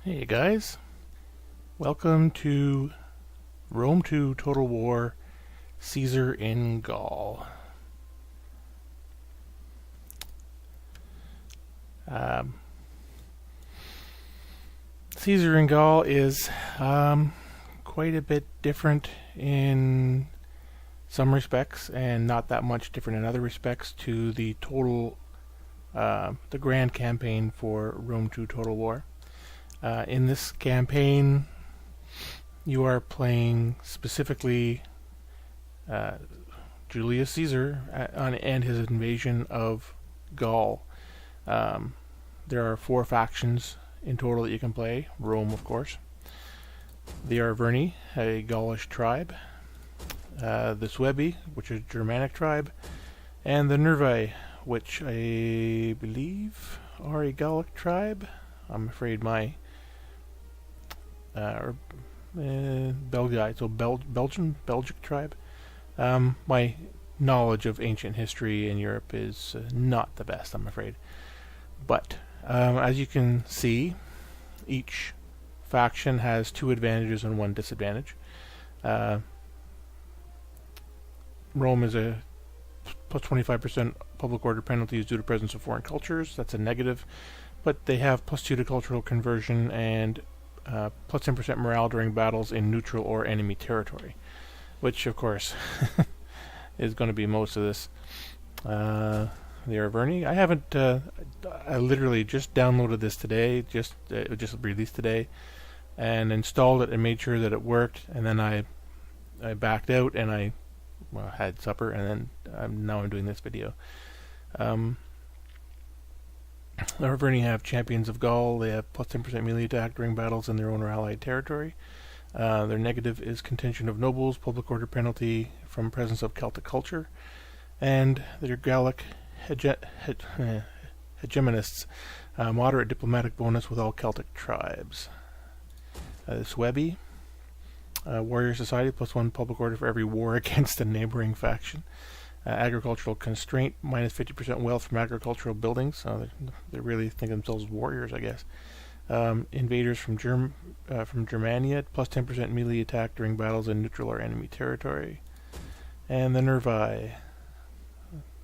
Hey guys, welcome to Rome 2 Total War Caesar in Gaul. Caesar in Gaul is quite a bit different in some respects and not that much different in other respects to the grand campaign for Rome 2 Total War. In this campaign, you are playing specifically Julius Caesar and his invasion of Gaul. There are 4 factions in total that you can play. Rome, of course. The Arverni, a Gaulish tribe. The Suebi, which is a Germanic tribe. And the Nervi, which I believe are a Gallic tribe. I'm afraid my Belgic tribe. My knowledge of ancient history in Europe is not the best, I'm afraid. But as you can see, each faction has 2 advantages and 1 disadvantage. Rome is a plus 25% public order penalties due to presence of foreign cultures. That's a negative. But they have plus 2 to cultural conversion and plus 10% morale during battles in neutral or enemy territory, which of course is going to be most of this. The Arverni, I literally just downloaded this today, it just released today, and installed it and made sure that it worked, and then I backed out and I had supper, and then now I'm doing this video. The Arverni have Champions of Gaul. They have plus 10% melee attack during battles in their own or allied territory. Their negative is contention of nobles, public order penalty from presence of Celtic culture. And their Gallic hegemonists, moderate diplomatic bonus with all Celtic tribes. The Suebi, warrior society, plus 1 public order for every war against a neighboring faction. Agricultural constraint, minus 50% wealth from agricultural buildings. They really think of themselves as warriors, I guess. Invaders from Germania, plus 10% melee attack during battles in neutral or enemy territory. And the Nervi.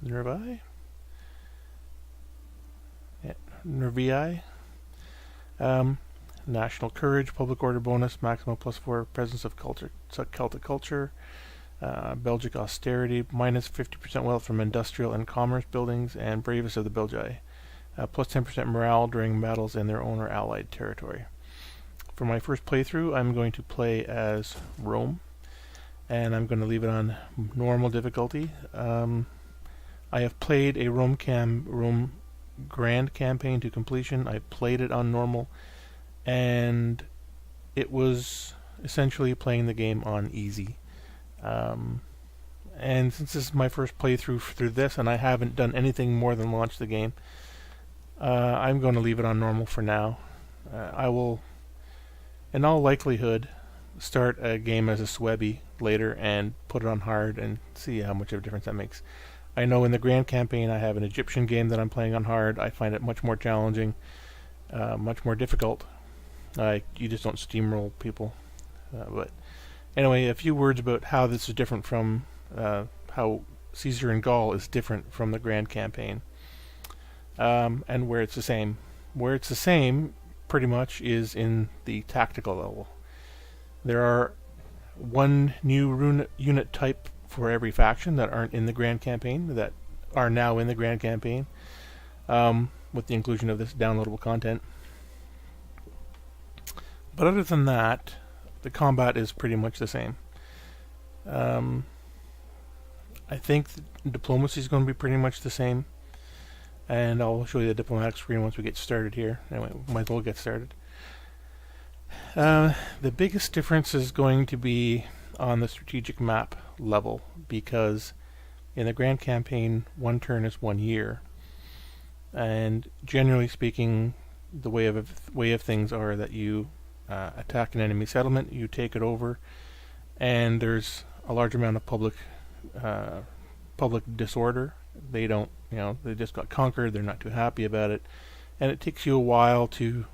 Nervii. National courage, public order bonus, maximum plus 4 presence of Celtic culture. Belgic austerity, minus 50% wealth from industrial and commerce buildings, and bravest of the Belgi, plus 10% morale during battles in their own or allied territory. For my first playthrough, I'm going to play as Rome, and I'm going to leave it on normal difficulty. I have played a Rome Grand campaign to completion. I played it on normal, and it was essentially playing the game on easy. And since this is my first playthrough through this, and I haven't done anything more than launch the game, I'm going to leave it on normal for now. I will, in all likelihood, start a game as a Suebi later and put it on hard and see how much of a difference that makes. I know in the Grand Campaign I have an Egyptian game that I'm playing on hard. I find it much more challenging, much more difficult. You just don't steamroll people. But anyway, a few words about how this is different from how Caesar in Gaul is different from the Grand Campaign, and where it's the same. Where it's the same, pretty much, is in the tactical level. There are 1 new unit type for every faction that aren't in the Grand Campaign, that are now in the Grand Campaign, with the inclusion of this downloadable content. But other than that, the combat is pretty much the same. I think diplomacy is going to be pretty much the same, and I'll show you the diplomatic screen once we get started here. Anyway, might as well get started. The biggest difference is going to be on the strategic map level, because in the Grand Campaign, 1 turn is 1 year, and generally speaking, the way of things are that you attack an enemy settlement, you take it over, and there's a large amount of public disorder. They just got conquered, they're not too happy about it, and it takes you a while to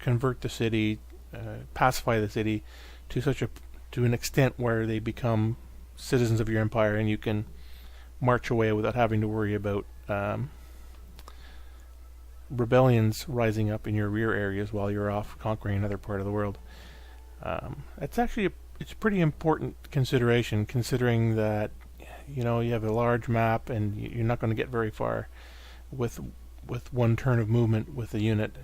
convert the city, pacify the city to an extent where they become citizens of your empire, and you can march away without having to worry about rebellions rising up in your rear areas while you're off conquering another part of the world. It's actually it's a pretty important consideration, considering that you have a large map and you're not going to get very far with one turn of movement with a unit.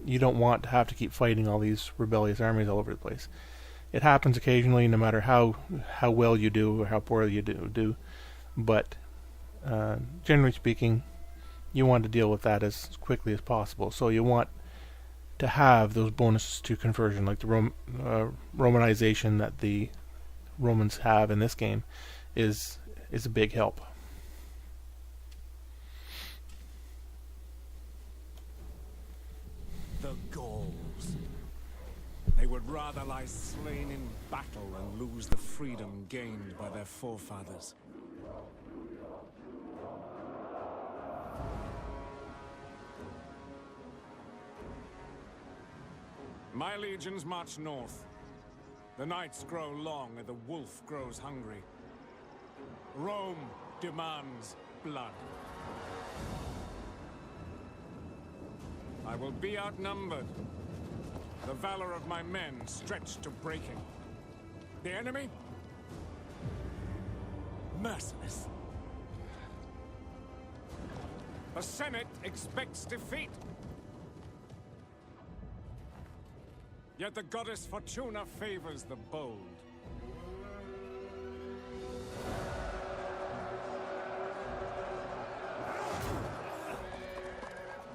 You don't want to have to keep fighting all these rebellious armies all over the place. It happens occasionally, no matter how well you do or how poorly you do. But generally speaking, you want to deal with that as quickly as possible. So you want to have those bonuses to conversion, like the Romanization that the Romans have in this game, is a big help. The Gauls. They would rather lie slain in battle than lose the freedom gained by their forefathers. My legions march north. The nights grow long and the wolf grows hungry. Rome demands blood. I will be outnumbered. The valor of my men stretched to breaking. The enemy? Merciless. The Senate expects defeat. Yet the goddess Fortuna favors the bold.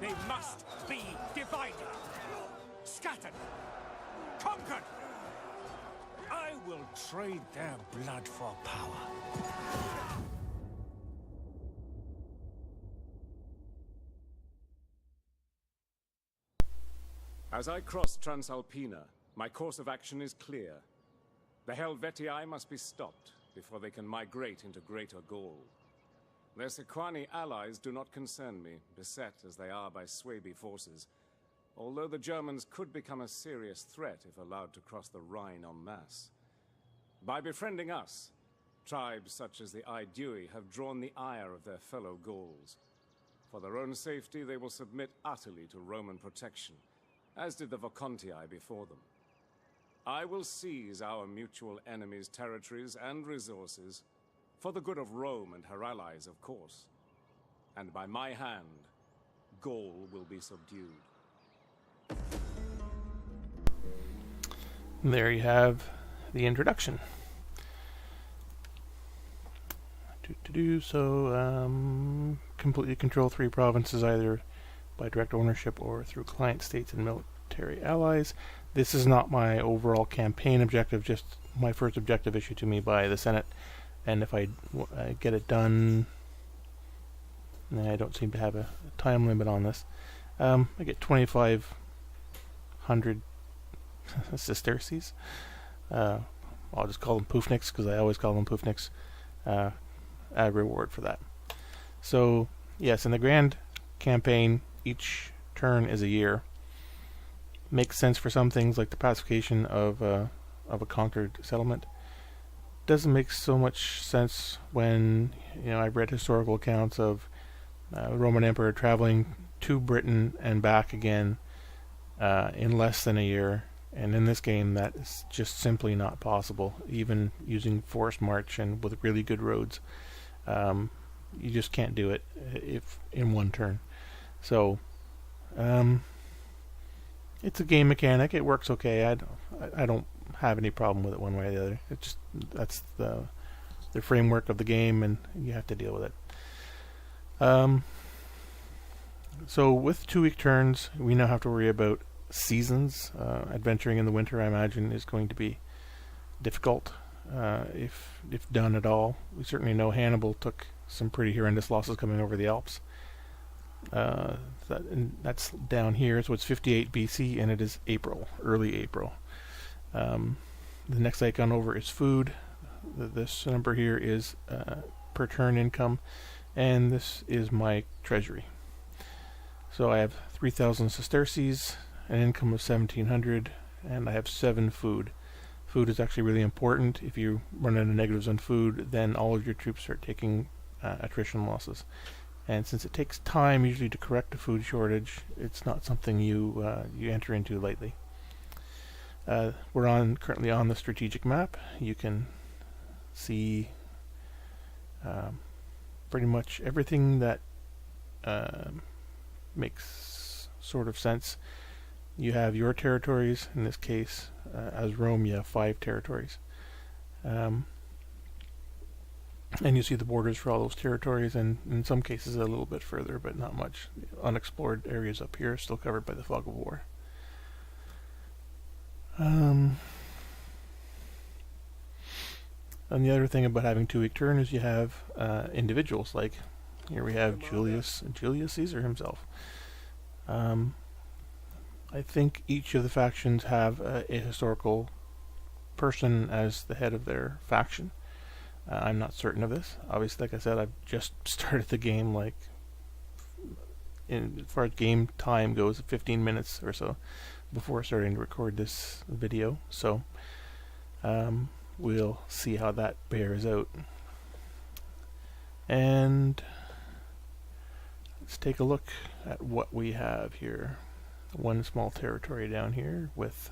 They must be divided, scattered, conquered. I will trade their blood for power. As I cross Transalpina, my course of action is clear. The Helvetii must be stopped before they can migrate into Greater Gaul. Their Sequani allies do not concern me, beset as they are by Suebi forces, although the Germans could become a serious threat if allowed to cross the Rhine en masse. By befriending us, tribes such as the Aedui have drawn the ire of their fellow Gauls. For their own safety, they will submit utterly to Roman protection, as did the Vocontii before them. I will seize our mutual enemies' territories and resources, for the good of Rome and her allies, of course. And by my hand, Gaul will be subdued. There you have the introduction. Completely control 3 provinces, either by direct ownership or through client states and military allies. This is not my overall campaign objective, just my first objective issued to me by the Senate. And if I get it done, I don't seem to have a time limit on this. I get 2,500 sesterces. I'll just call them poofniks, because I always call them poofniks. A reward for that. So yes, in the grand campaign, each turn is a year. Makes sense for some things, like the pacification of a conquered settlement. Doesn't make so much sense when I've read historical accounts of the Roman Emperor traveling to Britain and back again in less than a year. And in this game, that is just simply not possible, even using forced march and with really good roads. You just can't do it if in one turn. So it's a game mechanic. It works okay. I don't have any problem with it one way or the other. That's the framework of the game, and you have to deal with it. So with 2-week turns, we now have to worry about seasons. Adventuring in the winter, I imagine, is going to be difficult, if done at all. We certainly know Hannibal took some pretty horrendous losses coming over the Alps. That's down here, so it's 58 BC, and it is April, early April. The next icon over is food. This number here is per turn income, and this is my treasury. So I have 3,000 sesterces. an income of 1,700, and I have 7 food. Food is actually really important. If you run out of negatives on food, then all of your troops start taking attrition losses. And since it takes time usually to correct a food shortage, it's not something you enter into lightly. We're currently on the strategic map. You can see pretty much everything that makes sort of sense. You have your territories. In this case, as Rome, you have 5 territories. And you see the borders for all those territories, and in some cases a little bit further, but not much. Unexplored areas up here still covered by the fog of war. And the other thing about having 2-week turn is you have individuals, like here we have Julius Caesar himself. I think each of the factions have a historical person as the head of their faction. I'm not certain of this. Obviously, like I said, I've just started the game, as far as game time goes, 15 minutes or so before starting to record this video. So we'll see how that bears out. And let's take a look at what we have here. One small territory down here with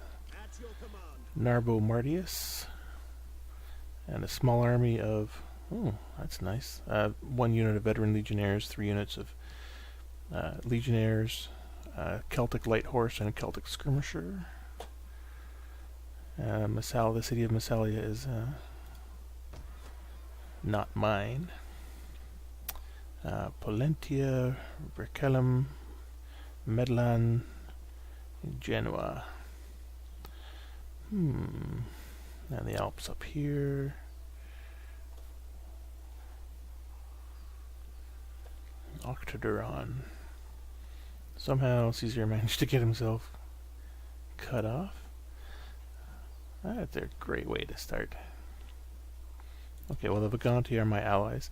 Narbo Martius. And a small army of, that's nice, 1 unit of veteran legionnaires, 3 units of legionnaires, Celtic light horse, and a Celtic skirmisher. The city of Massalia is not mine. Pollentia, Vercellum, Medlan, Genoa. And the Alps up here. Octoduron. Somehow Caesar managed to get himself cut off. That's a great way to start. Okay, well, the Vaganti are my allies.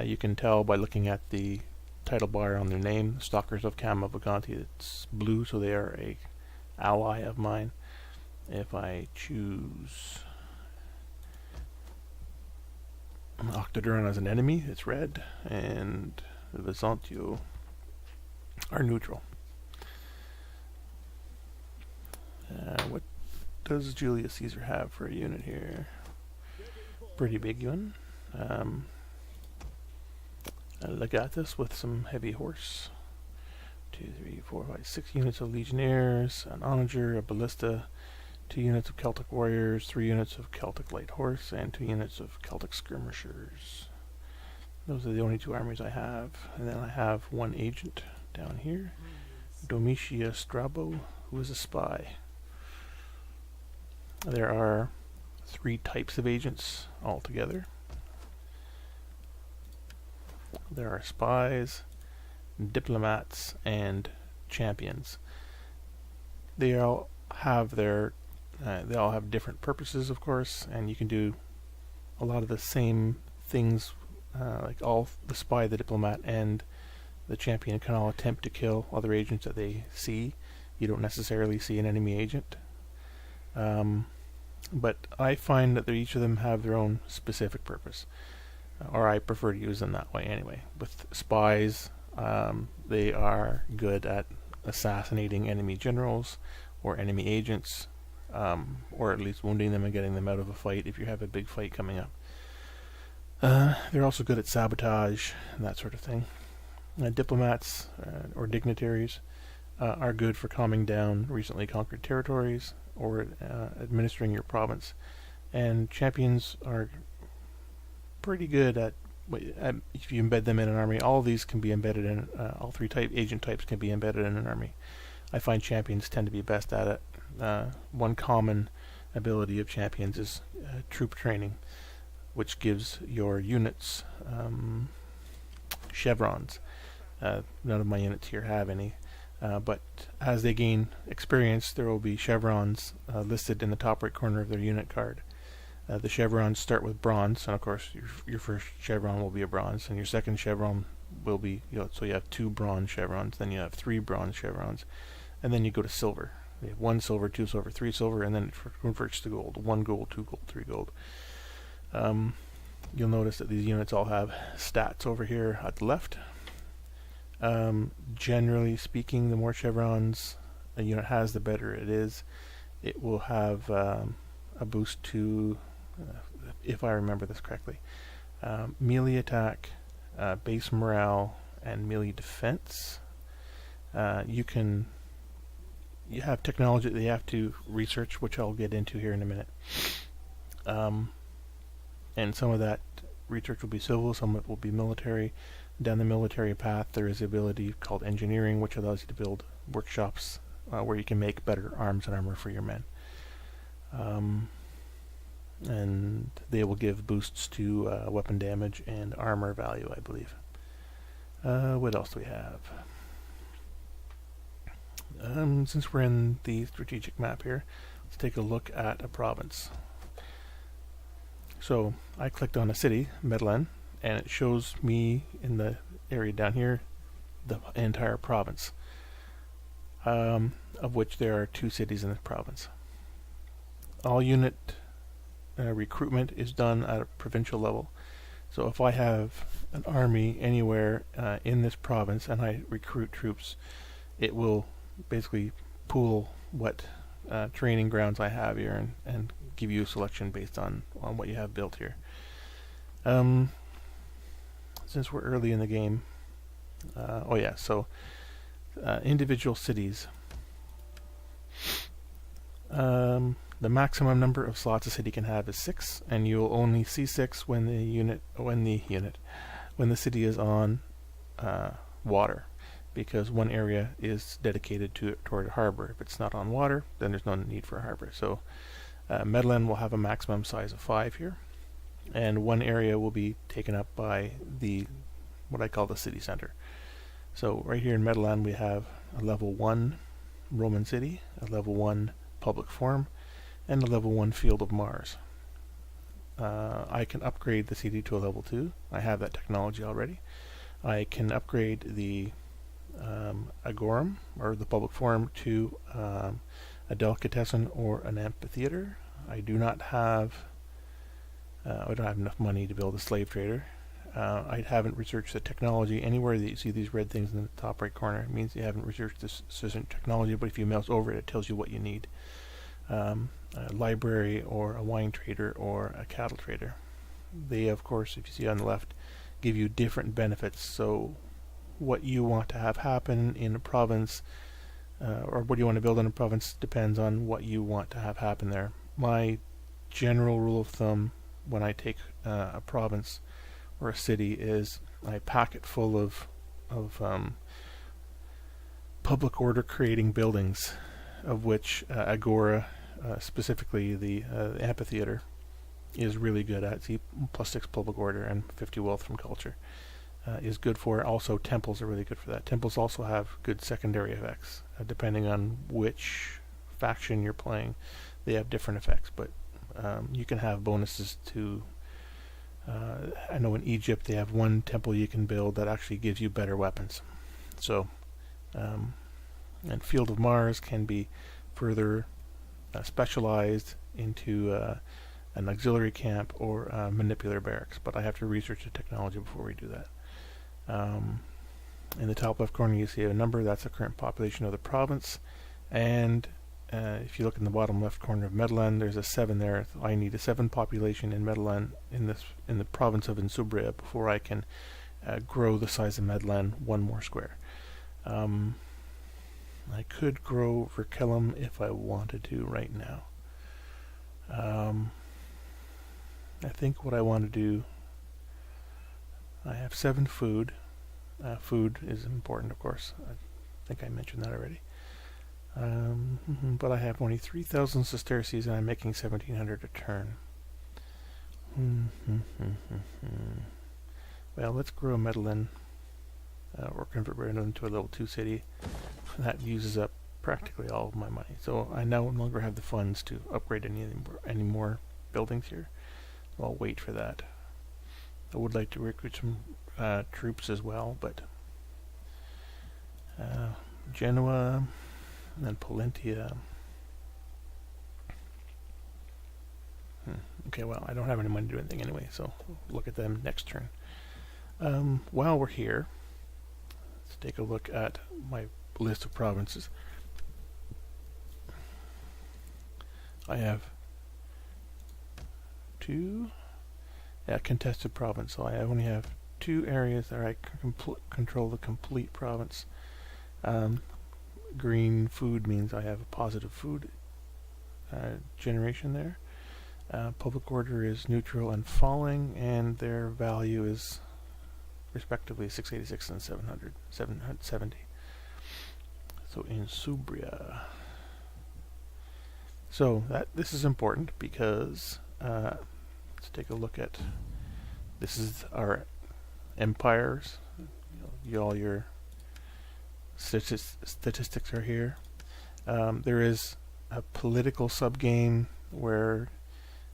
You can tell by looking at the title bar on their name, Stalkers of Cama Vaganti. It's blue, so they are a ally of mine. If I choose Octoduron as an enemy, it's red, and the Vesantio are neutral. What does Julius Caesar have for a unit here? Pretty big one. A Legatus with some heavy horse. 2, 3, 4, 5, 6 units of legionnaires, an onager, a ballista, 2 units of Celtic warriors, 3 units of Celtic light horse, and 2 units of Celtic skirmishers. Those are the only 2 armies I have. And then I have 1 agent down here, Domitia Strabo, who is a spy. There are 3 types of agents altogether. There are spies, diplomats, and champions. They all have different purposes, of course, and you can do a lot of the same things. Like the spy, the diplomat, and the champion can all attempt to kill other agents that they see. You don't necessarily see an enemy agent. But I find that each of them have their own specific purpose. Or I prefer to use them that way anyway. With spies, they are good at assassinating enemy generals or enemy agents, or at least wounding them and getting them out of a fight if you have a big fight coming up. They're also good at sabotage and that sort of thing. Diplomats or dignitaries are good for calming down recently conquered territories or administering your province. And champions are pretty good at, if you embed them in an army, all of these can be embedded in, all 3 agent types can be embedded in an army. I find champions tend to be best at it. One common ability of champions is troop training, which gives your units chevrons. None of my units here have any, but as they gain experience, there will be chevrons listed in the top right corner of their unit card. The chevrons start with bronze, and of course your first chevron will be a bronze, and your second chevron will be, so you have 2 bronze chevrons, then you have 3 bronze chevrons, and then you go to silver. They have 1 silver, 2 silver, 3 silver, and then it converts to gold. 1 gold, 2 gold, 3 gold. You'll notice that these units all have stats over here at the left. Generally speaking, the more chevrons a unit has, the better it is. It will have a boost to, if I remember this correctly, melee attack, base morale, and melee defense. You have technology that you have to research, which I'll get into here in a minute. And some of that research will be civil, some of it will be military. Down the military path, there is the ability called engineering, which allows you to build workshops where you can make better arms and armor for your men. And they will give boosts to weapon damage and armor value, I believe. What else do we have? Since we're in the strategic map here, let's take a look at a province. So I clicked on a city, Medellin, and it shows me in the area down here the entire province, of which there are 2 cities in this province. All unit recruitment is done at a provincial level. So if I have an army anywhere in this province and I recruit troops, it will basically pool what training grounds I have here and give you a selection based on what you have built here. Since we're early in the game, individual cities. The maximum number of slots a city can have is 6, and you'll only see 6 when the city is on water, because one area is dedicated toward a harbor. If it's not on water, then there's no need for a harbor. So Medellin will have a maximum size of 5 here, and one area will be taken up by what I call the city center. So right here in Medellin we have a level 1 Roman city, a level 1 public forum, and a level 1 field of Mars. I can upgrade the city to a level 2. I have that technology already. I can upgrade the agorum, or the public forum, to a delicatessen or an amphitheater. I don't have enough money to build a slave trader. I haven't researched the technology. Anywhere that you see these red things in the top right corner, it means you haven't researched this certain technology, but if you mouse over it, it tells you what you need. A library, or a wine trader, or a cattle trader. They, of course, if you see on the left, give you different benefits. So what you want to have happen in a province, or what you want to build in a province, depends on what you want to have happen there. My general rule of thumb when I take a province or a city is I pack it full of public order creating buildings, of which Agora, specifically the amphitheater, is really good at. See, +6 public order and 50 wealth from culture is good for. Also, temples are really good for that. Temples also have good secondary effects, depending on which faction you're playing. They have different effects, but you can have bonuses to. I know in Egypt they have one temple you can build that actually gives you better weapons. So, and Field of Mars can be further specialized into an auxiliary camp or a manipulator barracks, but I have to research the technology before we do that. In the top left corner you see a number, that's the current population of the province, and if you look in the bottom left corner of Medellin, there's a 7 there. So I need a 7 population in Medellin, in the province of Insubria, before I can grow the size of Medellin 1 more square. I could grow Verkellum if I wanted to right now. I think what I want to do, I have 7 food. Food is important, of course. I think I mentioned that already. But I have only 3,000 sesterces and I'm making 1,700 a turn. Well, let's grow Medellin, or convert Medellin into a level 2 city. That uses up practically all of my money. So I no longer have the funds to upgrade any more buildings here. So I'll wait for that. I would like to recruit some troops as well, but Genoa and then Pollentia. Okay, well, I don't have any money to do anything anyway, so look at them next turn. While we're here, let's take a look at my list of provinces. I have 2 contested province, so I only have 2 areas that I can control the complete province. Green food means I have a positive food generation there. Public order is neutral and falling, and their value is respectively 686 and 770. So in Subria. So this is important because let's take a look at, this is our empires. All your statistics are here. There is a political subgame where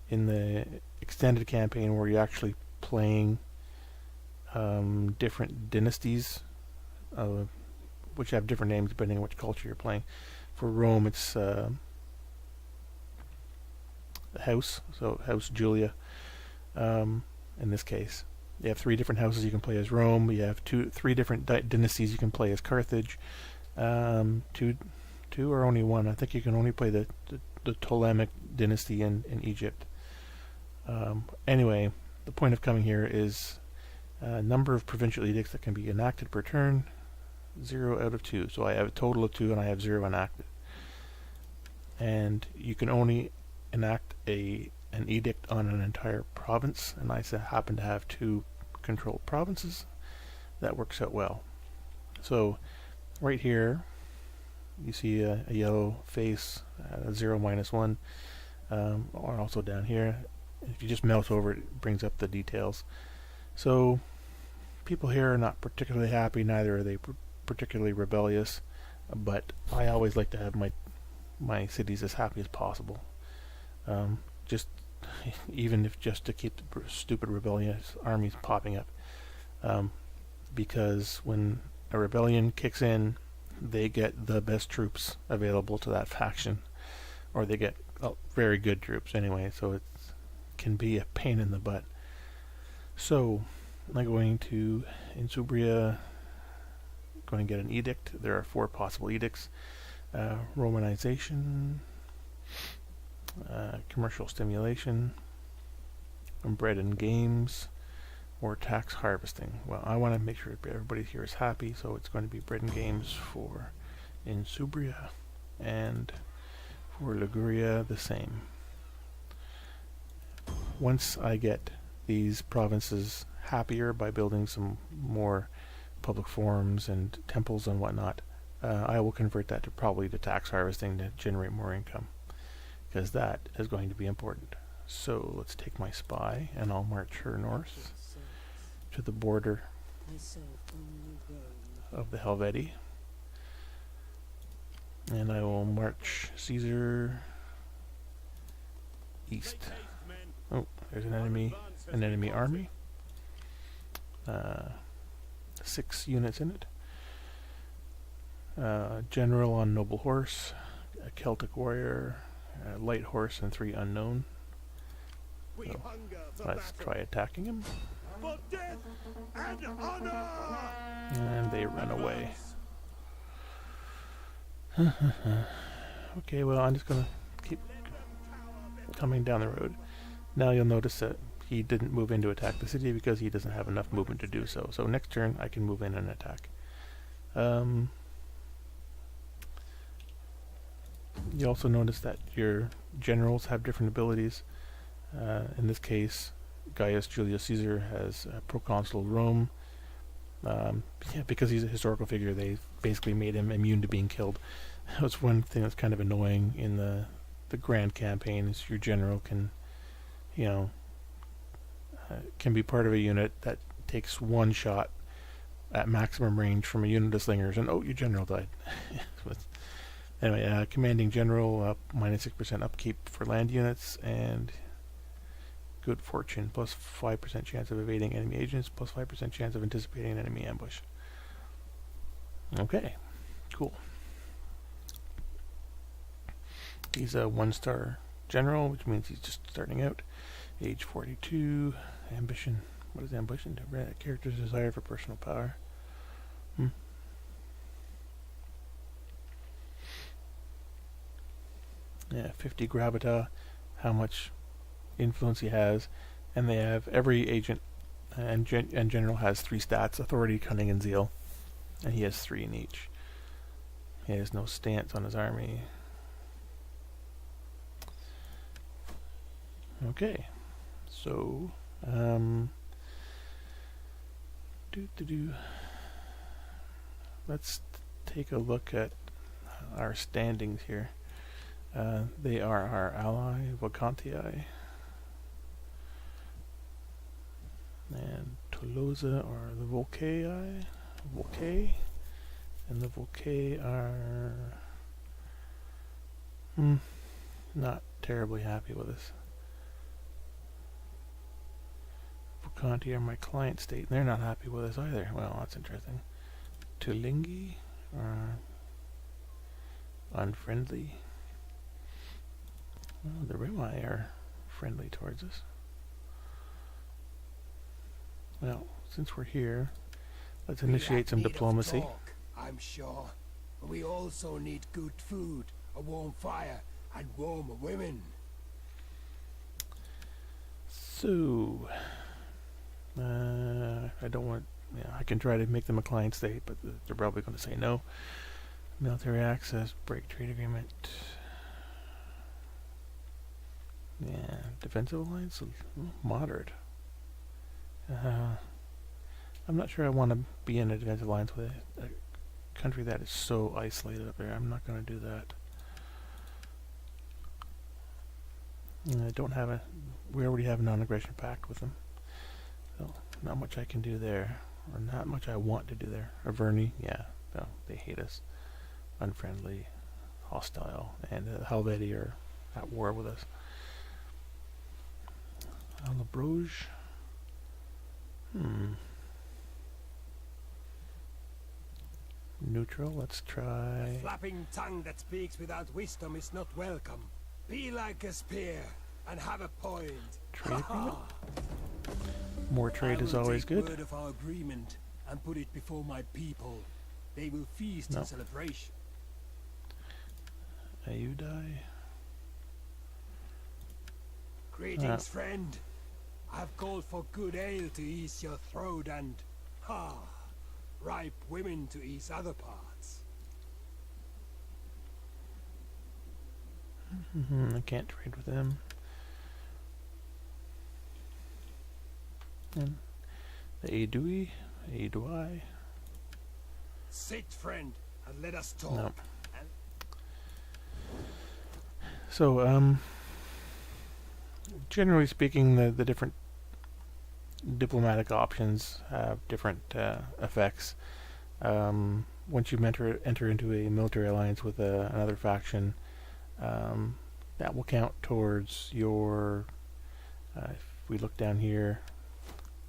in the extended campaign where you're actually playing different dynasties, which have different names depending on which culture you're playing. For Rome, it's house, so House Julia. In this case, you have 3 different houses you can play as Rome. You have 3 different dynasties you can play as Carthage. 2 or only 1. I think you can only play the Ptolemaic dynasty in Egypt. Anyway, the point of coming here is number of provincial edicts that can be enacted per turn, 0 out of 2. So I have a total of 2 and I have 0 enacted. And you can only enact an edict on an entire province, and I happen to have 2 controlled provinces. That works out well. So right here you see a yellow face, 0 minus 1, or also down here. If you just mouse over it, it brings up the details. So people here are not particularly happy, neither are they particularly rebellious, but I always like to have my cities as happy as possible. Just even if just to keep the stupid rebellious armies popping up, because when a rebellion kicks in, they get the best troops available to that faction, or they get very good troops anyway, so it can be a pain in the butt. So I'm going to, in Subria, going to get an edict. There are 4 possible edicts. Romanization, commercial stimulation, bread and games, or tax harvesting. Well, I want to make sure everybody here is happy, so it's going to be bread and games for Insubria, and for Liguria the same. Once I get these provinces happier by building some more public forums and temples and whatnot, I will convert that to probably the tax harvesting to generate more income, because that is going to be important. So let's take my spy and I'll march her north to the border of the Helvetii, and I will march Caesar east. Oh, there's an enemy army. 6 units in it. General on noble horse, a Celtic warrior, a light horse, and 3 unknown. So let's try attacking him. For death and honor! And they run away. Okay, well, I'm just going to keep coming down the road. Now you'll notice that he didn't move in to attack the city because he doesn't have enough movement to do so. So next turn I can move in and attack. You also notice that your generals have different abilities. In this case, Gaius Julius Caesar has proconsul Rome. Because he's a historical figure, they basically made him immune to being killed. That's one thing that's kind of annoying in the grand campaign, is your general can, can be part of a unit that takes 1 shot at maximum range from a unit of slingers, and oh, your general died. Anyway, commanding general, minus 6% upkeep for land units, and good fortune, plus 5% chance of evading enemy agents, plus 5% chance of anticipating an enemy ambush. Okay, cool. He's a 1-star general, which means he's just starting out. Age 42. Ambition. What is ambition? Character's desire for personal power. Yeah, 50 gravita. How much influence he has. And they have every agent and general has 3 stats: authority, cunning, and zeal. And he has 3 in each. He has no stance on his army. Okay, so let's take a look at our standings here. They are our ally, Vacantii, and Tolosa are the Volcae, and the Volcae are not terribly happy with us. Vacantii are my client state, and they're not happy with us either. Well, that's interesting. Tulingi are unfriendly. Well, the Rimai are friendly towards us. Well, since we're here, let's initiate some diplomacy. Talk, I'm sure. But we also need good food, a warm fire, and warmer women. So, I don't want... Yeah, I can try to make them a client state, but they're probably going to say no. Military access, break trade agreement. Yeah, defensive alliance, moderate. I'm not sure I want to be in a defensive alliance with a country that is so isolated up there. I'm not going to do that. I don't have a... We already have a non-aggression pact with them. So, not much I can do there. Or not much I want to do there. Averni, yeah. No, they hate us. Unfriendly. Hostile. And Helvetii are at war with us. Alabroge. Neutral, let's try... A flapping tongue that speaks without wisdom is not welcome. Be like a spear and have a point. Trade agreement? More trade is always good. I will take word of our agreement and put it before my people. They will feast in celebration. Ayudai. Greetings, friend. I've called for good ale to ease your throat and, ripe women to ease other parts. I can't trade with them. And the Aedui. Sit, friend, and let us talk. No. So, generally speaking, the different diplomatic options have different effects. Once you enter into a military alliance with another faction, that will count towards your... if we look down here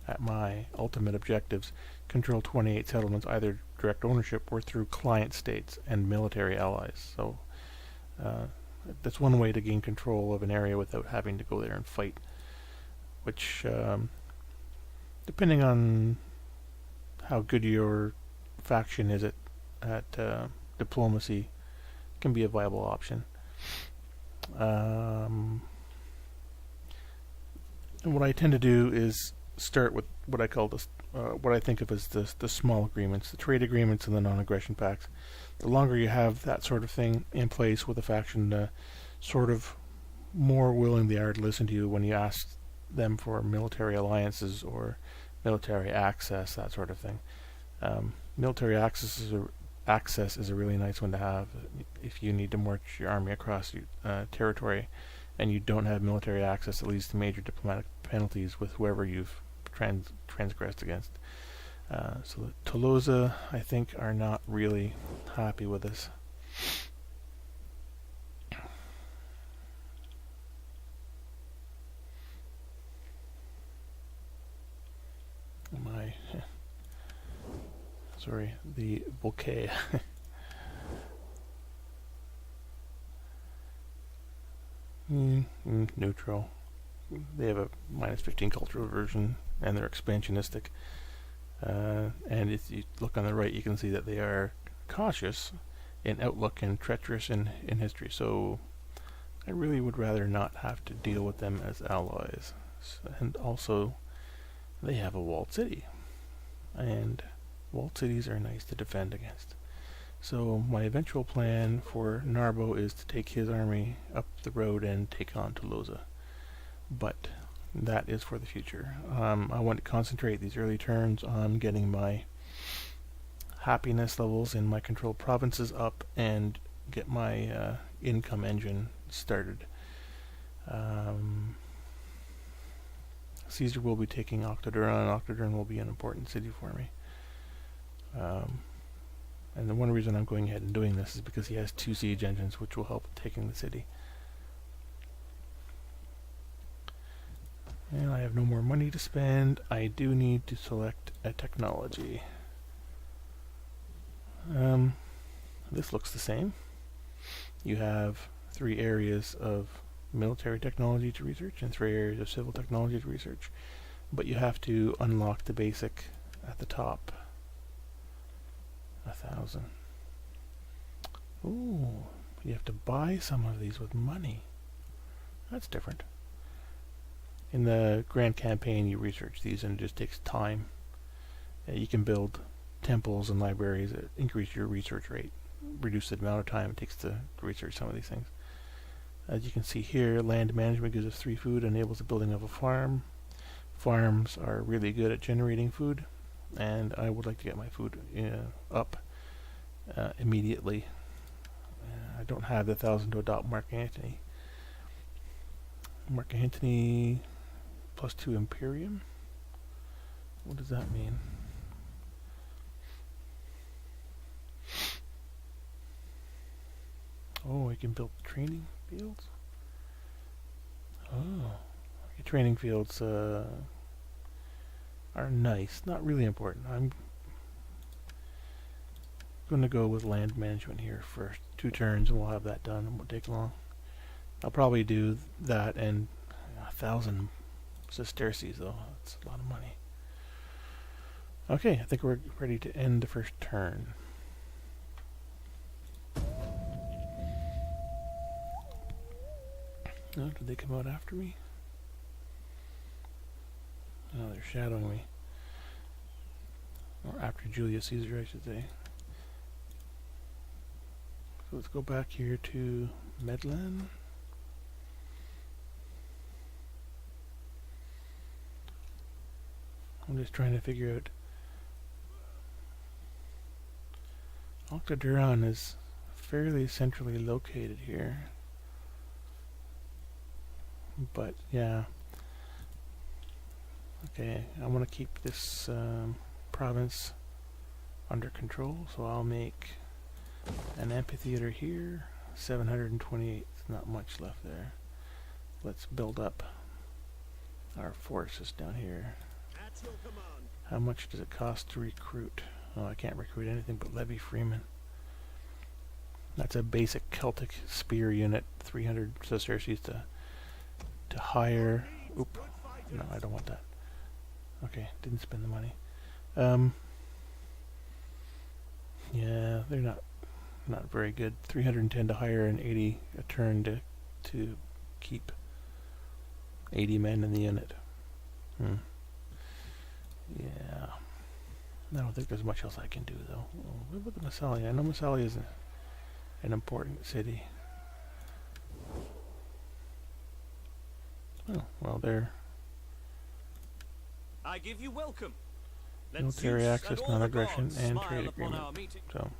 at my ultimate objectives, control 28 settlements, either direct ownership or through client states and military allies. So that's one way to gain control of an area without having to go there and fight, which depending on how good your faction is at diplomacy, can be a viable option. And what I tend to do is start with what I call what I think of as the small agreements, the trade agreements and the non-aggression pacts. The longer you have that sort of thing in place with a faction, the sort of more willing they are to listen to you when you ask them for military alliances or military access, that sort of thing. Military access is a really nice one to have if you need to march your army across territory and you don't have military access. It leads to major diplomatic penalties with whoever you've transgressed against. So the Tolosa, I think, are not really happy with this. Sorry, the bouquet. Neutral. They have a -15 cultural version, and they're expansionistic. And if you look on the right, you can see that they are cautious in outlook and treacherous in history. So I really would rather not have to deal with them as allies. And also, they have a walled city. And walled cities are nice to defend against. So my eventual plan for Narbo is to take his army up the road and take on Tolosa. But that is for the future. I want to concentrate these early turns on getting my happiness levels in my controlled provinces up and get my income engine started. Caesar will be taking Octoduron. Octoduron will be an important city for me. And the one reason I'm going ahead and doing this is because he has 2 siege engines, which will help taking the city. And I have no more money to spend. I do need to select a technology. This looks the same. You have 3 areas of military technology to research and 3 areas of civil technology to research. But you have to unlock the basic at the top. 1,000. Ooh, you have to buy some of these with money. That's different. In the Grand Campaign, you research these and it just takes time. You can build temples and libraries that increase your research rate, reduce the amount of time it takes to research some of these things. As you can see here, land management gives us 3 food, enables the building of a farm. Farms are really good at generating food, and I would like to get my food up immediately. I don't have the 1,000 to adopt Mark Antony. Mark Antony +2 Imperium? What does that mean? Oh, I can build training fields? Oh, training fields are nice. Not really important. I'm going to go with land management here for 2 turns, and we'll have that done. It won't take long. I'll probably do that and 1,000 sesterces, though. That's a lot of money. Okay, I think we're ready to end the first turn. Oh, did they come out after me? Oh, they're shadowing me. Or after Julius Caesar, I should say. So let's go back here to Medlan. I'm just trying to figure out. Octoduron is fairly centrally located here. But yeah. Okay, I want to keep this province under control, so I'll make an amphitheater here. 728, not much left there. Let's build up our forces down here. How much does it cost to recruit? Oh, I can't recruit anything but levy freemen. That's a basic Celtic spear unit, 300 sesterces to hire. Oop, no, I don't want that. Okay, didn't spend the money. Yeah, they're not very good. 310 to hire and 80 a turn to keep 80 men in the unit. Yeah. I don't think there's much else I can do, though. What about the Massalia? I know Massalia is an important city. Oh, well, they're I give you welcome. military access, non-aggression, and trade agreement. So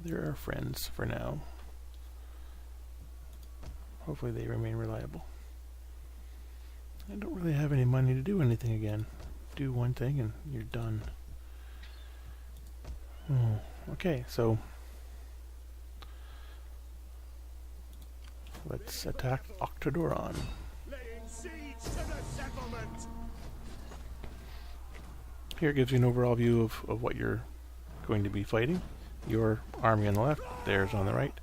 they're our friends for now. Hopefully they remain reliable. I don't really have any money to do anything again. Do one thing and you're done. Okay, so let's attack Octoduron. Here it gives you an overall view of what you're going to be fighting. Your army on the left, theirs on the right.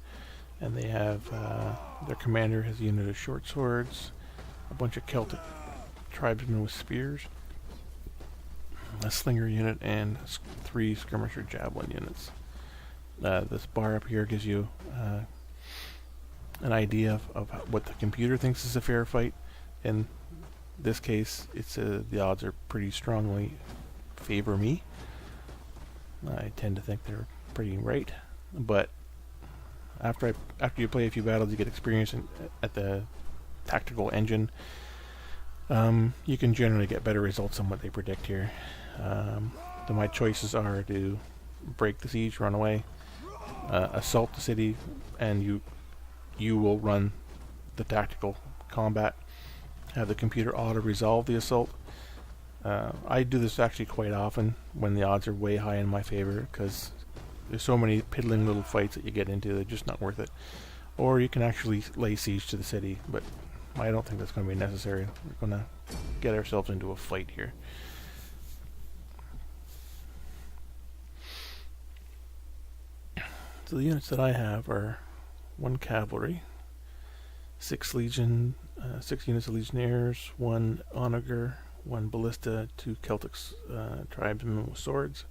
And they have their commander has a unit of short swords, a bunch of Celtic tribesmen with spears, a slinger unit, and 3 skirmisher javelin units. This bar up here gives you an idea of what the computer thinks is a fair fight. In this case, it's the odds are pretty strongly favor me. I tend to think they're pretty right, but after you play a few battles, you get experience at the tactical engine. You can generally get better results than what they predict here. So my choices are to break the siege, run away, assault the city, and you will run the tactical combat. Have the computer auto-resolve the assault. I do this actually quite often when the odds are way high in my favor, because there's so many piddling little fights that you get into, they're just not worth it. Or you can actually lay siege to the city, but I don't think that's going to be necessary. We're going to get ourselves into a fight here. So the units that I have are 1 cavalry, 6 legion, 6 units of legionnaires, 1 onager, 1 ballista, 2 Celtic tribesmen with swords,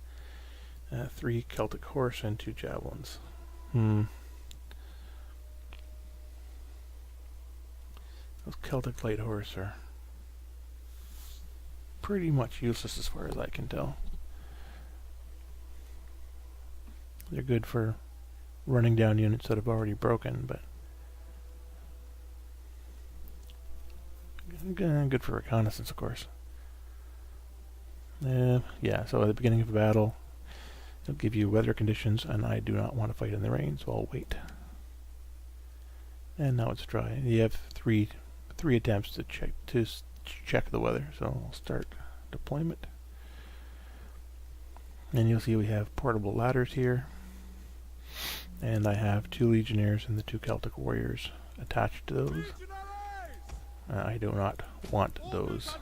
3 Celtic horse, and 2 javelins. Those Celtic light horse are pretty much useless as far as I can tell. They're good for running down units that have already broken, but good for reconnaissance, of course. Yeah, so at the beginning of a battle, it'll give you weather conditions, and I do not want to fight in the rain, so I'll wait. And now it's dry. You have three attempts to check the weather, so I'll start deployment. And you'll see we have portable ladders here, and I have 2 legionnaires and the 2 Celtic warriors attached to those. I do not want those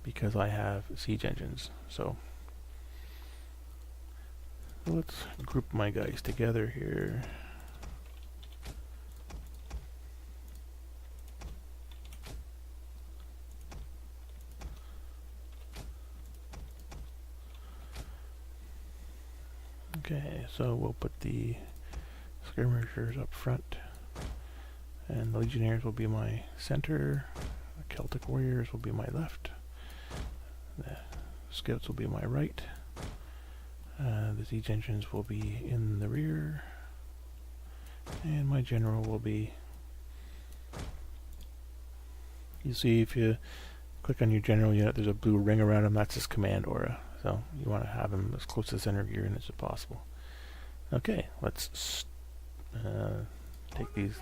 because I have siege engines. So let's group my guys together here. Okay, so we'll put the skirmishers up front, and the legionnaires will be my center, the Celtic warriors will be my left, the scouts will be my right, the siege engines will be in the rear, and my general will be... You see, if you click on your general unit, there's a blue ring around him, that's his command aura. So you want to have him as close to the center of your units as possible. Okay, let's take these.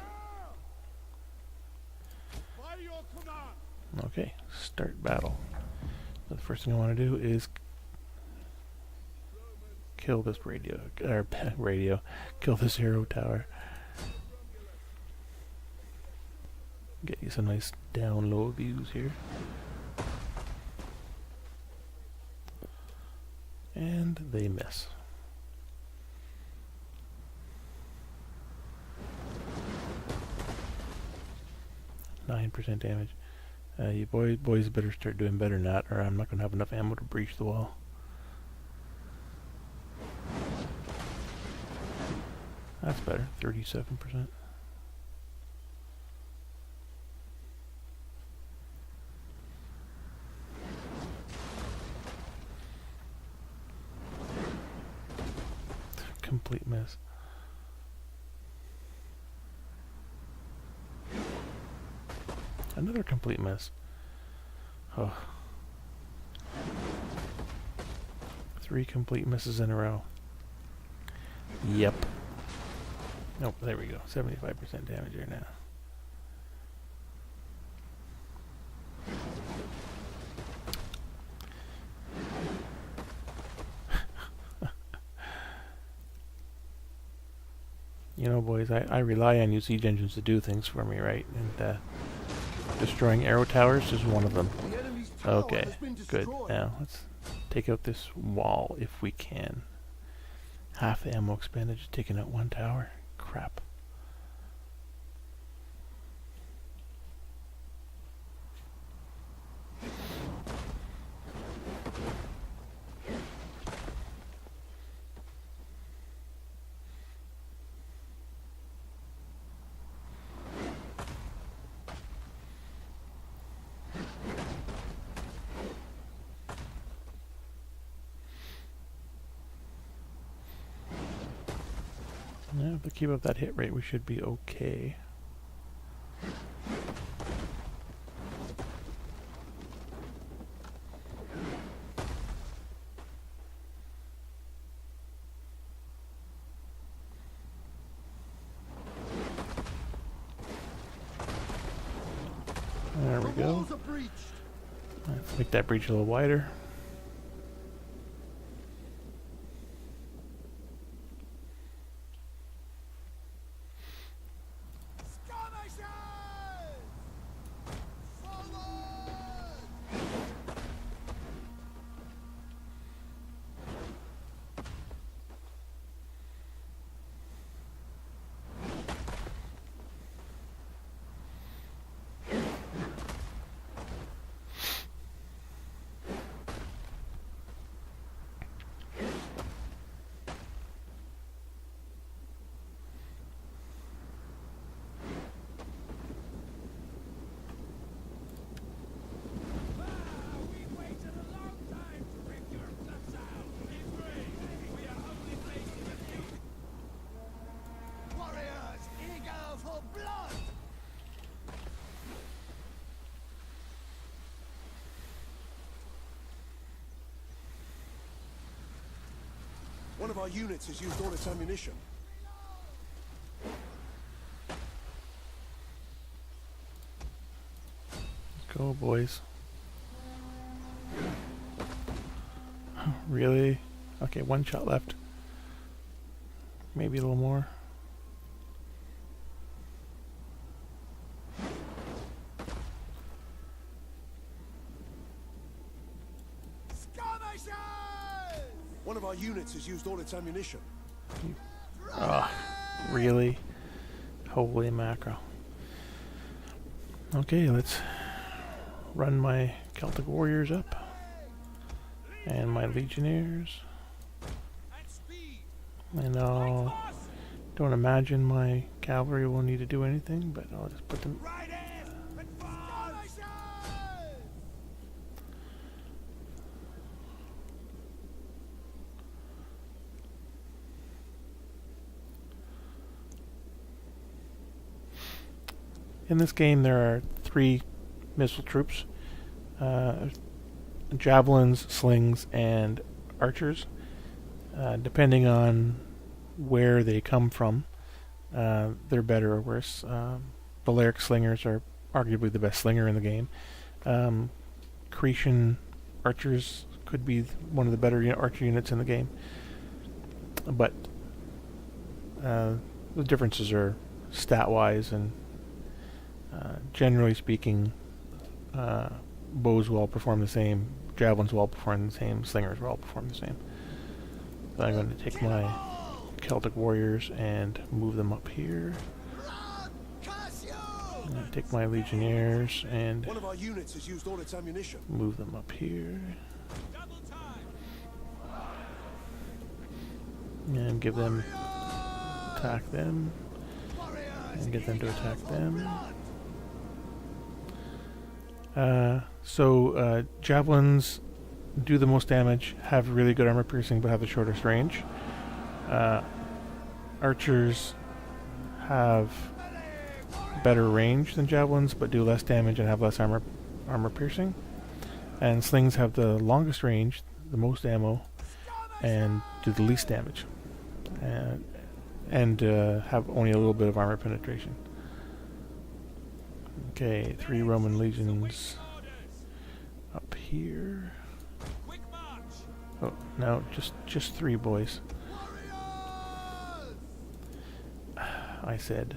Okay, start battle. So the first thing I want to do is kill this kill this hero tower. Get you some nice down low views here. And they miss. 9% damage. You boys better start doing better than that, or I'm not going to have enough ammo to breach the wall. That's better, 37%. Complete miss. Another complete miss. Oh. 3 complete misses in a row. Yep. Nope, there we go. 75% damage here now. You know, boys, I rely on you siege engines to do things for me, right? And destroying arrow towers is one of them. Okay, good. Now, let's take out this wall if we can. Half the ammo expended just taking out one tower. Crap. Yeah, if we keep up that hit rate, we should be okay. There we go. Let's make that breach a little wider. One of our units has used all its ammunition. Go, boys. Really? Okay, one shot left. Maybe a little more. One of our units has used all its ammunition. Really? Holy mackerel. Okay, let's run my Celtic warriors up. And my legionnaires. And don't imagine my cavalry will need to do anything, but I'll just put them... In this game there are 3 missile troops. Javelins, slings, and archers. Depending on where they come from, they're better or worse. Balearic slingers are arguably the best slinger in the game. Cretan archers could be one of the better archer units in the game. But the differences are stat-wise, and generally speaking, bows will all perform the same, javelins will all perform the same, slingers will all perform the same. So I'm going to take my Celtic warriors and move them up here. I'm going to take my legionnaires and one of our units has used all its ammunition. Move them up here. And give them, attack them, and get them to attack them. Javelins do the most damage, have really good armor piercing, but have the shortest range. Archers have better range than javelins, but do less damage and have less armor piercing. And slings have the longest range, the most ammo, and do the least damage. And have only a little bit of armor penetration. Okay, 3 Roman legions up here. Oh, no, just 3 boys. I said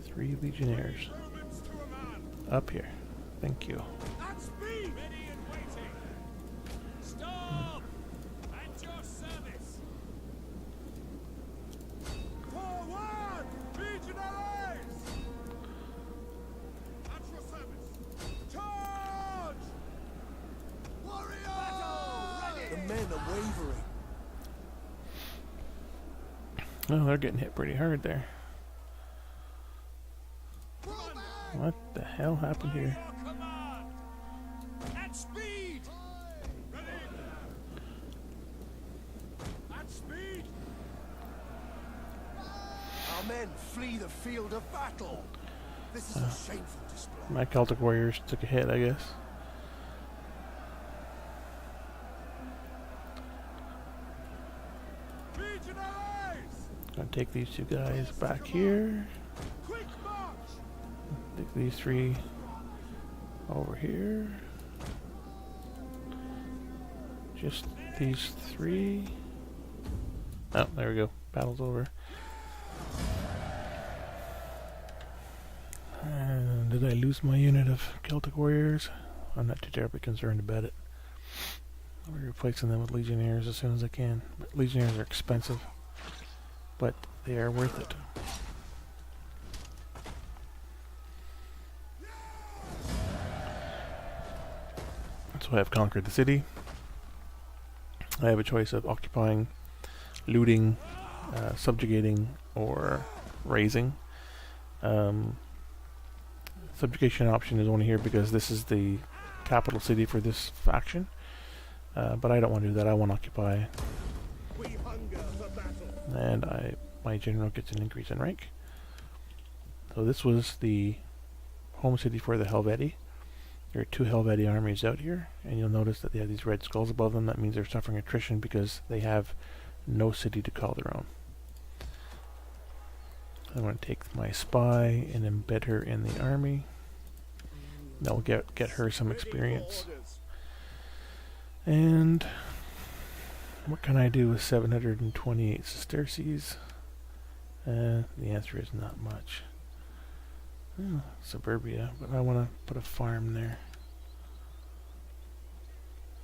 3 legionnaires up here. Thank you. Oh, they're getting hit pretty hard there. What the hell happened here? At speed! At speed! Our men flee the field of battle. This is a shameful display. My Celtic warriors took a hit, I guess. Legionaries! Gonna take these two guys back here. Quick march! Take these three over here. Just these three. Oh, there we go. Battle's over. And did I lose my unit of Celtic warriors? I'm not too terribly concerned about it. I'll be replacing them with legionnaires as soon as I can. But legionnaires are expensive, but they are worth it. So I have conquered the city. I have a choice of occupying, looting, subjugating, or raising. Subjugation option is only here because this is the capital city for this faction. But I don't want to do that. I want to occupy. We hunger for battle. And my general gets an increase in rank. So this was the home city for the Helvetii. There are two Helvetii armies out here, and you'll notice that they have these red skulls above them. That means they're suffering attrition because they have no city to call their own. I want to take my spy and embed her in the army. That will get her some experience. And what can I do with 728 sesterces? The answer is not much. Suburbia, but I want to put a farm there.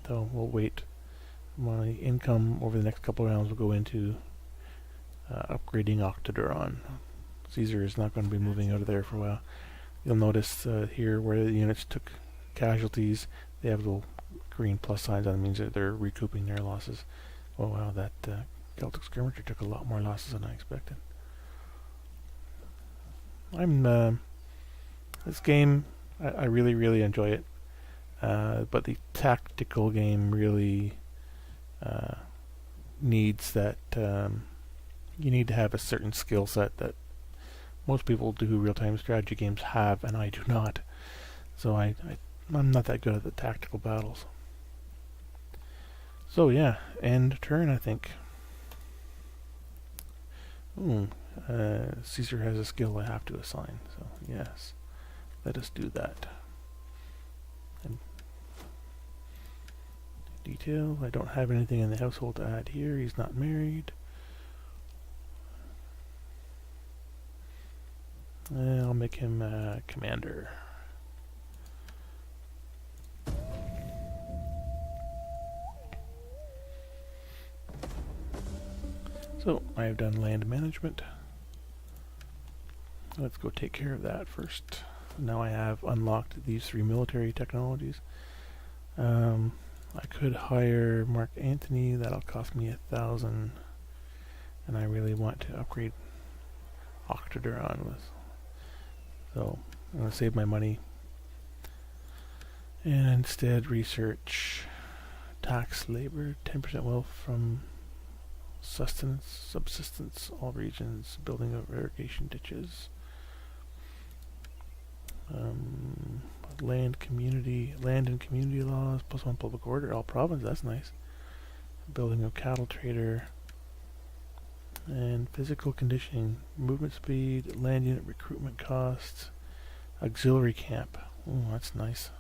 So we'll wait. My income over the next couple of rounds will go into upgrading Octoduron. Caesar is not going to be moving out of there for a while. You'll notice here where the units took casualties, they have little green plus signs on it. Means that they're recouping their losses. Oh wow, that Celtic skirmisher took a lot more losses than I expected. This game, I really, really enjoy it. But the tactical game really needs that you need to have a certain skill set that most people do real-time strategy games have, and I do not. So I'm not that good at the tactical battles. So yeah, end turn, I think. Caesar has a skill I have to assign, so yes, let us do that. And detail, I don't have anything in the household to add here. He's not married. I'll make him commander. So I have done land management. Let's go take care of that first. Now I have unlocked these 3 military technologies. I could hire Mark Antony. That'll cost me 1,000, and I really want to upgrade Octoduron with. So I'm going to save my money and instead research tax labor, 10% wealth from sustenance, subsistence, all regions, building of irrigation ditches, land and community laws, +1 public order, all province, that's nice. Building of cattle trader, and physical conditioning, movement speed, land unit recruitment costs, auxiliary camp. Oh, that's nice.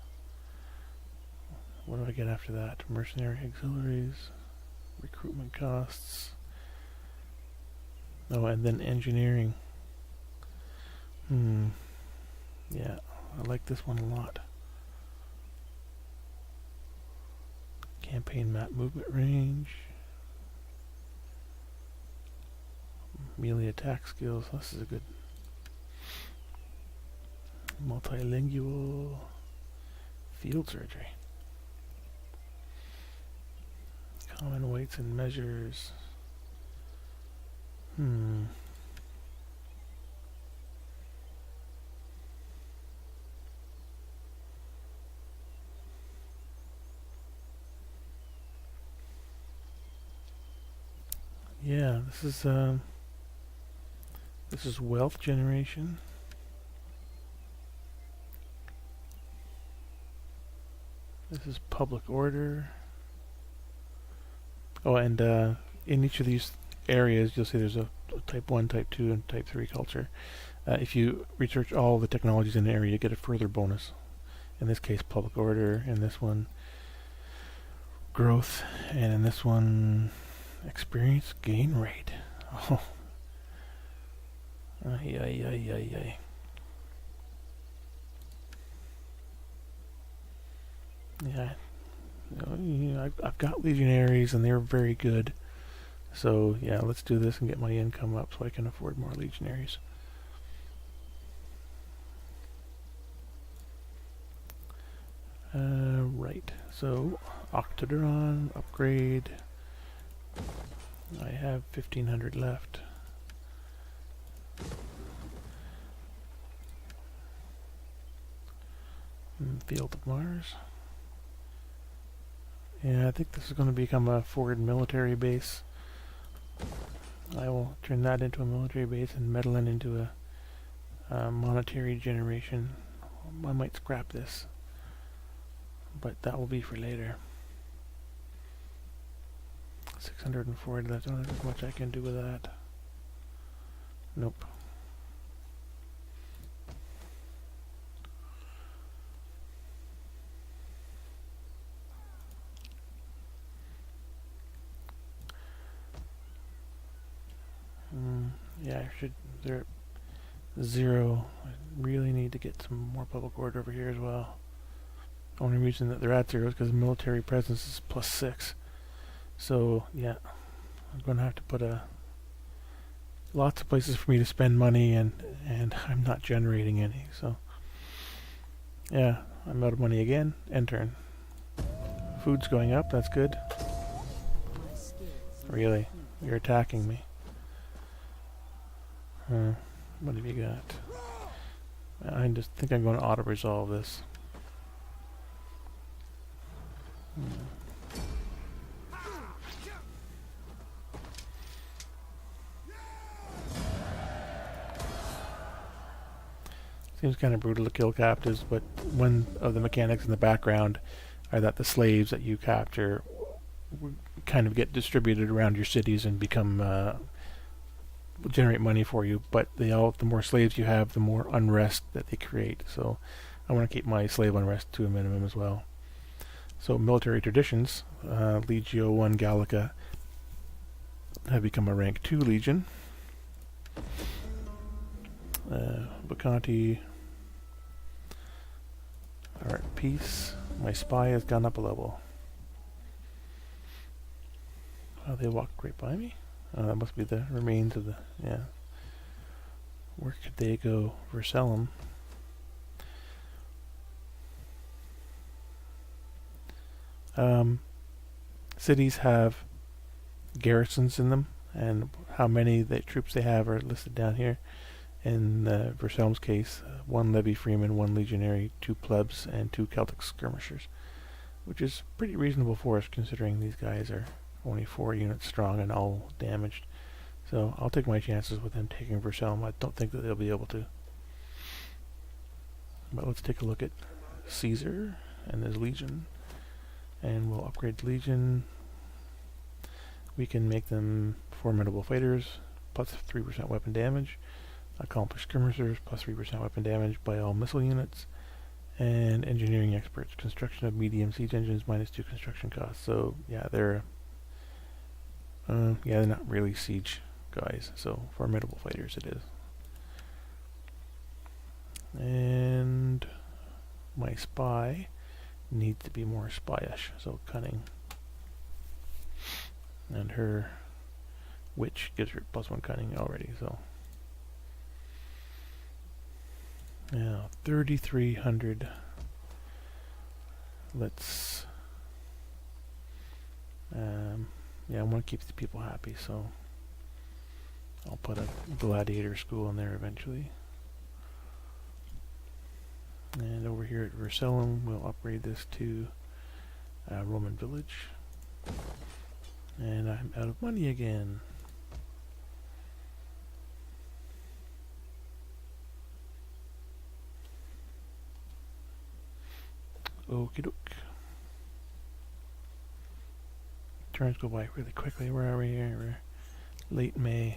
What do I get after that? Mercenary auxiliaries, recruitment costs. Oh, and then engineering. Yeah, I like this one a lot. Campaign map movement range. Melee attack skills. This is a good. Multilingual. Field surgery. Common weights and measures. Hmm. Yeah, this is wealth generation. This is public order. Oh, and in each of these areas, you'll see there's a type 1, type 2, and type 3 culture. If you research all the technologies in an area, you get a further bonus. In this case, public order. In this one, growth. And in this one, experience gain rate. Oh. Ay, ay, ay, ay, ay. Yeah. I've got legionaries, and they're very good. So, yeah, let's do this and get my income up so I can afford more legionaries. Right. So, Octodron, upgrade. I have 1,500 left. Field of Mars. Yeah, I think this is going to become a forward military base. I will turn that into a military base and Medellin into a monetary generation. I might scrap this, but that will be for later. 640, that's not as much I can do with that. Nope. Yeah, I should. They're at 0. I really need to get some more public order over here as well. Only reason that they're at 0 is because military presence is +6. So yeah, I'm gonna have to put lots of places for me to spend money, and I'm not generating any. So yeah, I'm out of money again. End turn. Food's going up. That's good. Really, you're attacking me. What have you got? I just think I'm going to auto-resolve this. Seems kind of brutal to kill captives, but one of the mechanics in the background are that the slaves that you capture kind of get distributed around your cities and become generate money for you, but the more slaves you have, the more unrest that they create. So I want to keep my slave unrest to a minimum as well. So military traditions, Legio 1 Gallica have become a rank 2 legion. Bacanti are at peace. My spy has gone up a level. Oh, they walked right by me? Oh, that must be the remains of the... yeah. Where could they go? Vercellum. Cities have garrisons in them, and how many troops they have are listed down here. In Vercellum's case, 1 levy freeman, 1 legionary, 2 plebs, and 2 Celtic skirmishers, which is pretty reasonable for us considering these guys are only 4 units strong and all damaged. So I'll take my chances with them taking Vercellum. I don't think that they'll be able to. But let's take a look at Caesar and his legion. And we'll upgrade the legion. We can make them formidable fighters, plus 3% weapon damage. Accomplished skirmishers, plus 3% weapon damage by all missile units. And engineering experts, construction of medium siege engines, -2 construction costs. So yeah, they're not really siege guys, so formidable fighters it is. And my spy needs to be more spyish, so cunning. And her witch gives her +1 cunning already, so now 3,300. Let's I want to keep the people happy, so I'll put a gladiator school in there eventually. And over here at Vercellum, we'll upgrade this to a Roman village. And I'm out of money again. Okie doke. Turns go by really quickly. Where are we here? We're late May.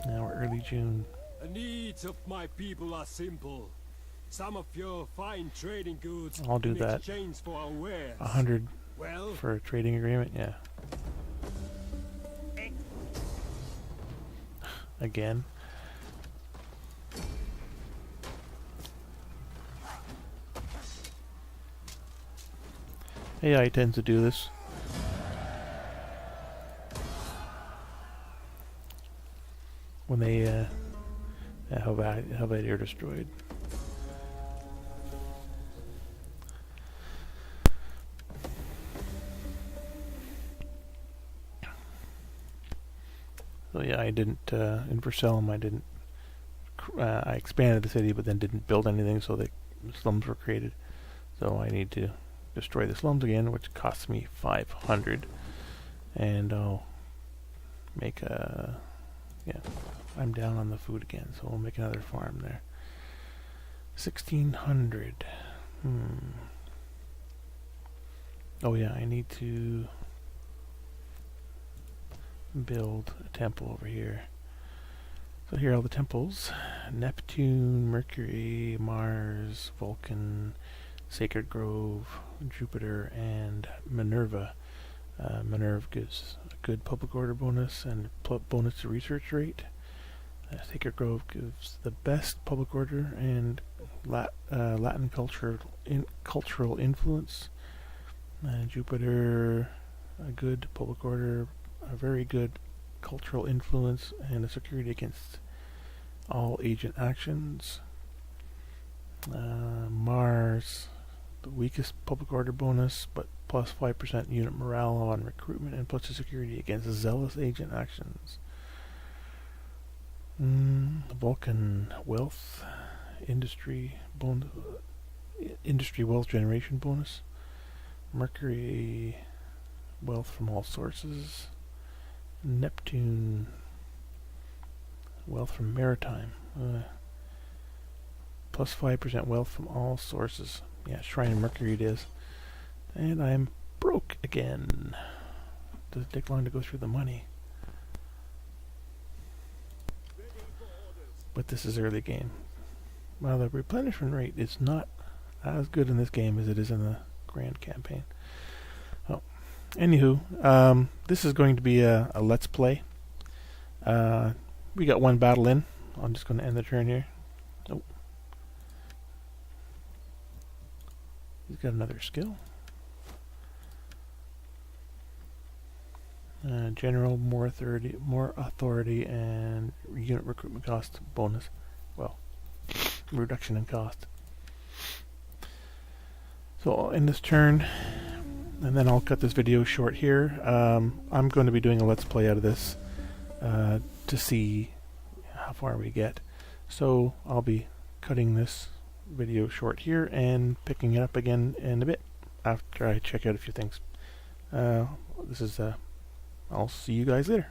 Now we're early June. The needs of my people are simple. Some of your fine trading goods I'll do in that. exchange for our wares. 100 Well, for a trading agreement, yeah. Again. AI tends to do this. When they have air destroyed. So yeah, I didn't in Vercellum. I didn't. I expanded the city, but then didn't build anything, so the slums were created. So I need to destroy the slums again, which costs me 500, and I'll make a. Yeah, I'm down on the food again, so we'll make another farm there. 1600. Oh yeah, I need to build a temple over here. So here are all the temples. Neptune, Mercury, Mars, Vulcan, Sacred Grove, Jupiter, and Minerva. Minerva gives a good public order bonus and bonus to research rate. Sacred Grove gives the best public order and Latin cultural influence. Jupiter, a good public order, a very good cultural influence, and a security against all agent actions. Mars, the weakest public order bonus, but plus 5% unit morale on recruitment and plus a security against zealous agent actions. Vulcan, wealth, industry wealth generation bonus. Mercury, wealth from all sources. Neptune, wealth from maritime. Plus 5% wealth from all sources. Yeah, Shrine of Mercury it is. And I'm broke again. Does it take long to go through the money? But this is early game. Well, the replenishment rate is not as good in this game as it is in the Grand Campaign. Oh, anywho, this is going to be a let's play. We got one battle in. I'm just going to end the turn here. Oh. He's got another skill. General, more authority, and unit recruitment cost bonus. Well, reduction in cost. So I'll end this turn, and then I'll cut this video short here. I'm going to be doing a let's play out of this to see how far we get. So I'll be cutting this video short here and picking it up again in a bit after I check out a few things. I'll see you guys later.